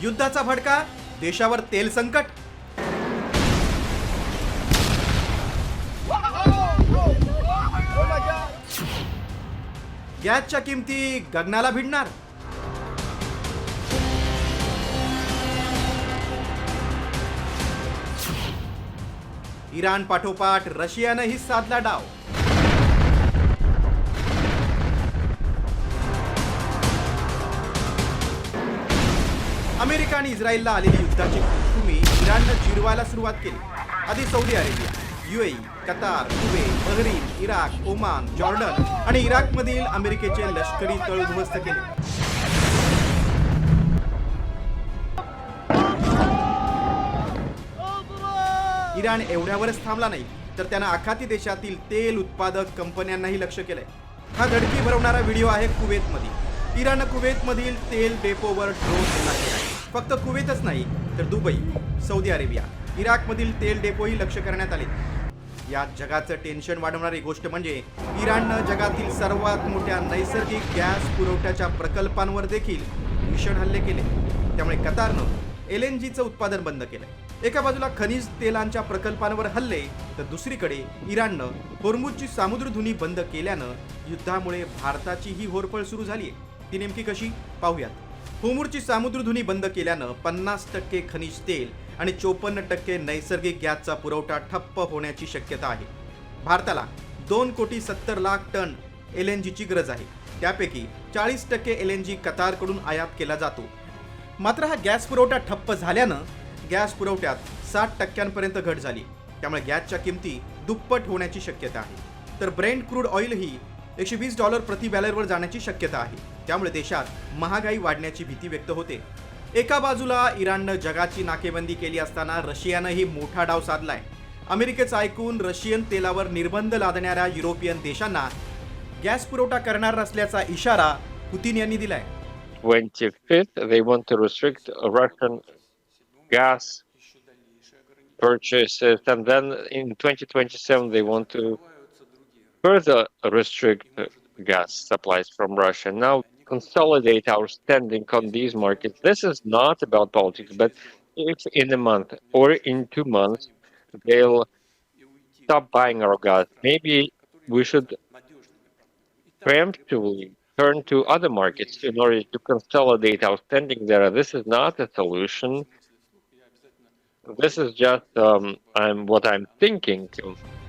युद्धाचा भडका, देशावर तेल संकट. गॅसच्या किमती गगनाला भिडणार. इराण पाठोपाठ रशियानंही साधला डाव. अमेरिका आणि इस्रायलला आलेली युद्धाची पार्श्वभूमी इराणनं जिरवायला सुरुवात केली. आधी Saudi Arabia, UAE, Qatar, Kuwait, Bahrain, Iraq, Oman, Jordan आणि इराकमधील अमेरिकेचे लष्करी तळ उद्ध्वस्त केले. इराण एवढ्यावरच थांबला नाही, तर त्यानं आखाती देशातील तेल उत्पादक कंपन्यांनाही लक्ष केलंय. हा धडकी भरवणारा व्हिडिओ आहे कुवेतमध्ये. इराणनं कुवेतमधील तेल डेपोवर ड्रोन हल्ला केला. फक्त कुवेतच नाही, तर दुबई, सौदी अरेबिया, इराकमधील तेल डेपोही लक्ष करण्यात आले. यात जगाचं टेन्शन वाढवणारी गोष्ट म्हणजे इराणनं जगातील सर्वात मोठ्या नैसर्गिक गॅस पुरवठ्याच्या प्रकल्पांवर देखील भीषण हल्ले केले. त्यामुळे कतारनं LNGचं उत्पादन बंद केलंय. एका बाजूला खनिज तेलांच्या प्रकल्पांवर हल्ले, तर दुसरीकडे इराणनं होर्मुझची सामुद्रधुनी बंद केल्यानं युद्धामुळे भारताची ही होरपळ सुरू झाली आहे. ती नेमकी कशी पाहूयात. होर्मुझची सामुद्रधुनी बंद केल्यानं 50% खनिज तेल आणि 54% नैसर्गिक गॅसचा पुरवठा ठप्प होण्याची शक्यता आहे. भारताला 2,70,00,000 टन LNGची गरज आहे. त्यापैकी 40% LNG कतारकडून आयात केला जातो. मात्र हा गॅस पुरवठा ठप्प झाल्यानं गॅस पुरवठ्यात 60% घट झाली. त्यामुळे गॅसच्या किमती दुप्पट होण्याची शक्यता आहे. तर ब्रेंट क्रूड ऑइलही $120 प्रति बॅरलवर जाण्याची शक्यता आहे. त्यामुळे देशात महागाई वाढण्याची भीती व्यक्त होते. एका बाजूला इराणनं जगाची नाकेबंदी केली असताना रशियानंही मोठा डाव साधलाय. अमेरिकेचं ऐकून रशियन तेलावर निर्बंध लादणाऱ्या युरोपियन देशांना गॅस पुरवठा करणार नसल्याचा इशारा पुतीन यांनी दिलाय. 25th, they want to restrict Russian gas purchases, and then in 2027 they want to further restrict gas supplies from Russia. Now consolidate our standing on these markets. This is not about politics, but if in a month or in 2 months they'll stop buying our gas, maybe we should preemptively turn to other markets in order to consolidate our standing there. This is not a solution. This is just what I'm thinking.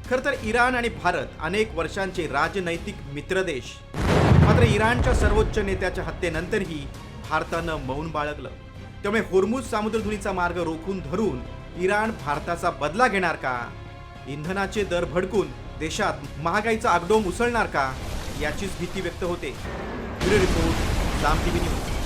खरं तर Iran आणि भारत अनेक वर्षांचे राजनैतिक मित्र देश. मात्र इराणच्या सर्वोच्च नेत्याच्या हत्येनंतरही भारतानं मौन बाळगलं. त्यामुळे होर्मुझ सामुद्रधुनीचा मार्ग रोखून धरून इराण भारताचा बदला घेणार का? इंधनाचे दर भडकून देशात महागाईचा आगडोंब उसळणार का? याचीच भीती व्यक्त होते. ब्युरो रिपोर्ट, साम TV न्यूज.